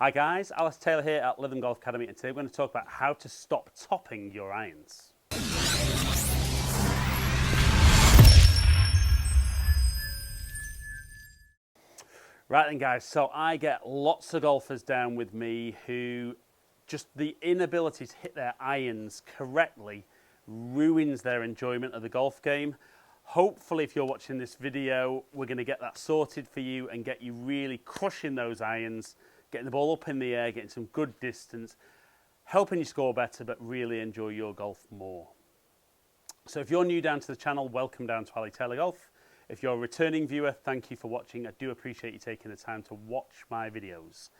Hi guys, Alice Taylor here at Lytham Golf Academy, and today we're going to talk about how to stop topping your irons. Right then guys, so I get lots of golfers down with me who just the inability to hit their irons correctly ruins their enjoyment of the golf game. Hopefully if you're watching this video, we're going to get that sorted for you and get you really crushing those irons, getting the ball up in the air, getting some good distance, helping you score better, but really enjoy your golf more. So if you're new down to the channel, welcome down to Ali Taylor Golf. If you're a returning viewer, thank you for watching. I do appreciate you taking the time to watch my videos.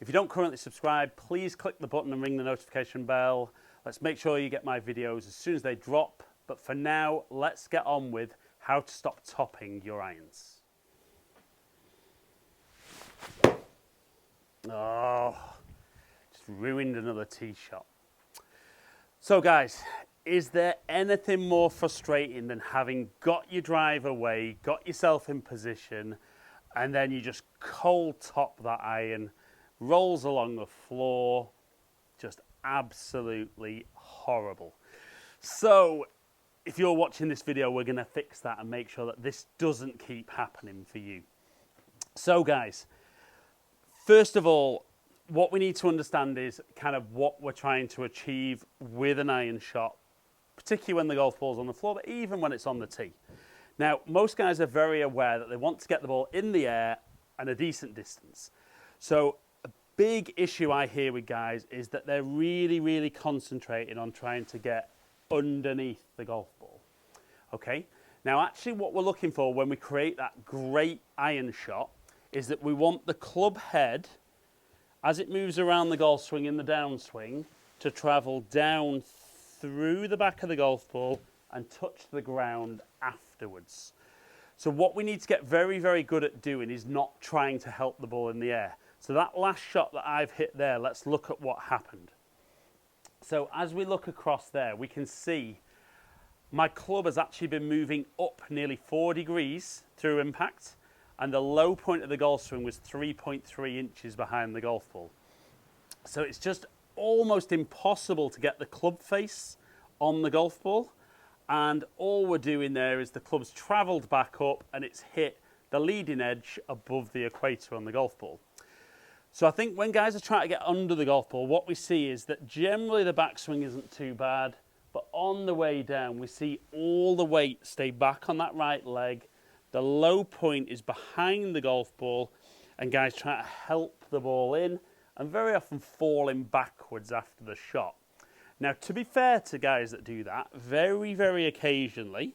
If you don't currently subscribe, please click the button and ring the notification bell. Let's make sure you get my videos as soon as they drop. But for now, let's get on with how to stop topping your irons. Oh, just ruined another tee shot. So guys, is there anything more frustrating than having got your drive away, got yourself in position, and then you just cold top that iron, rolls along the floor, just absolutely horrible. So if you're watching this video, we're going to fix that and make sure that this doesn't keep happening for you. So guys, first of all, what we need to understand is kind of what we're trying to achieve with an iron shot, particularly when the golf ball's on the floor, but even when it's on the tee. Now, most guys are very aware that they want to get the ball in the air and a decent distance. So a big issue I hear with guys is that they're really concentrating on trying to get underneath the golf ball. Okay, now actually what we're looking for when we create that great iron shot is that we want the club head, as it moves around the golf swing in the downswing, to travel down through the back of the golf ball and touch the ground afterwards. So what we need to get very good at doing is not trying to help the ball in the air. So that last shot that I've hit there, let's look at what happened. So as we look across there, we can see my club has actually been moving up nearly 4 degrees through impact, and the low point of the golf swing was 3.3 inches behind the golf ball. So it's just almost impossible to get the club face on the golf ball, and all we're doing there is the club's travelled back up and it's hit the leading edge above the equator on the golf ball. So I think when guys are trying to get under the golf ball, what we see is that generally the backswing isn't too bad, but on the way down we see all the weight stay back on that right leg. The low point is behind the golf ball, and guys try to help the ball in and very often falling backwards after the shot. Now, to be fair to guys that do that, very occasionally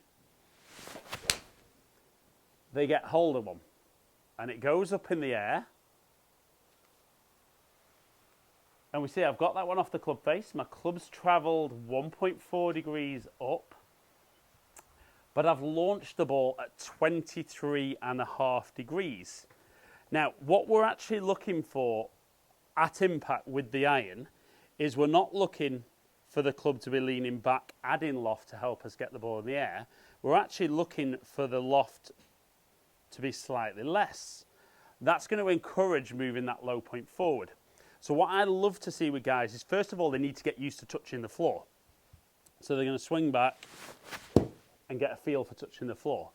they get hold of one and it goes up in the air. And we see I've got that one off the club face. My club's travelled 1.4 degrees up, but I've launched the ball at 23.5 degrees. Now, what we're actually looking for at impact with the iron is we're not looking for the club to be leaning back, adding loft to help us get the ball in the air. We're actually looking for the loft to be slightly less. That's going to encourage moving that low point forward. So what I love to see with guys is, first of all, they need to get used to touching the floor. So they're going to swing back and get a feel for touching the floor.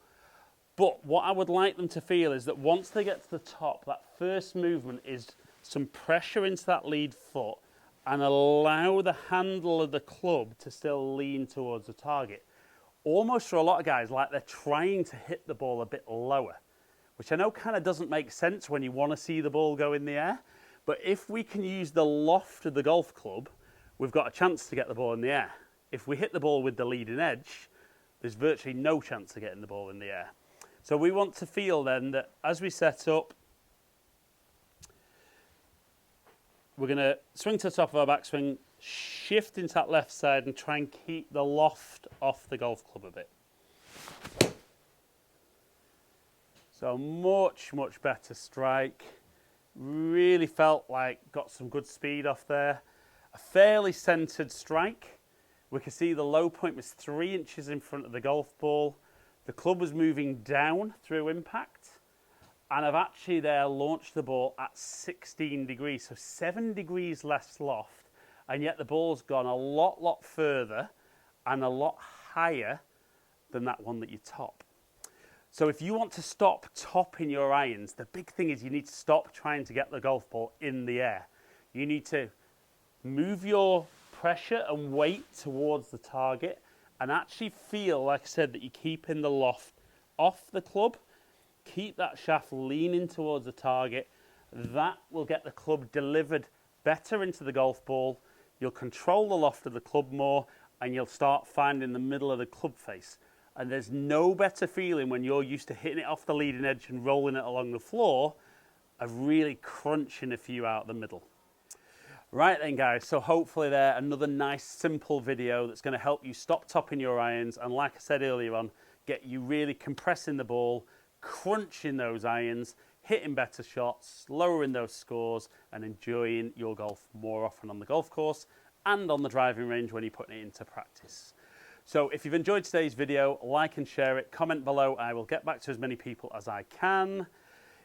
But what I would like them to feel is that once they get to the top, that first movement is some pressure into that lead foot and allow the handle of the club to still lean towards the target. Almost for a lot of guys, like they're trying to hit the ball a bit lower, which I know kind of doesn't make sense when you want to see the ball go in the air. But if we can use the loft of the golf club, we've got a chance to get the ball in the air. If we hit the ball with the leading edge, there's virtually no chance of getting the ball in the air. So we want to feel then that as we set up, we're going to swing to the top of our backswing, shift into that left side and try and keep the loft off the golf club a bit. So much better strike. Really felt like got some good speed off there. A fairly centered strike. We can see the low point was 3 inches in front of the golf ball. The club was moving down through impact, And I've actually there launched the ball at 16 degrees, so 7 degrees less loft, and yet the ball's gone a lot further and a lot higher than that one that you top. So if you want to stop topping your irons, the big thing is you need to stop trying to get the golf ball in the air. You need to move your pressure and weight towards the target and actually feel, like I said, that you're keeping the loft off the club. Keep that shaft leaning towards the target. That will get the club delivered better into the golf ball. You'll control the loft of the club more, and you'll start finding the middle of the club face. And there's no better feeling when you're used to hitting it off the leading edge and rolling it along the floor of really crunching a few out the middle. Right then guys, so hopefully there, another nice simple video that's going to help you stop topping your irons, and like I said earlier on, get you really compressing the ball, crunching those irons, hitting better shots, lowering those scores, and enjoying your golf more often on the golf course and on the driving range when you're putting it into practice. So if you've enjoyed today's video, like and share it, comment below. I will get back to as many people as I can.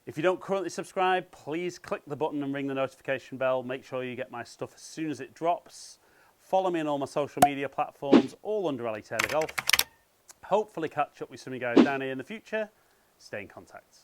If you don't currently subscribe, please click the button and ring the notification bell. Make sure you get my stuff as soon as it drops. Follow me on all my social media platforms, all under Ali Taylor Golf. Hopefully catch up with some of you guys down here in the future. Stay in contact.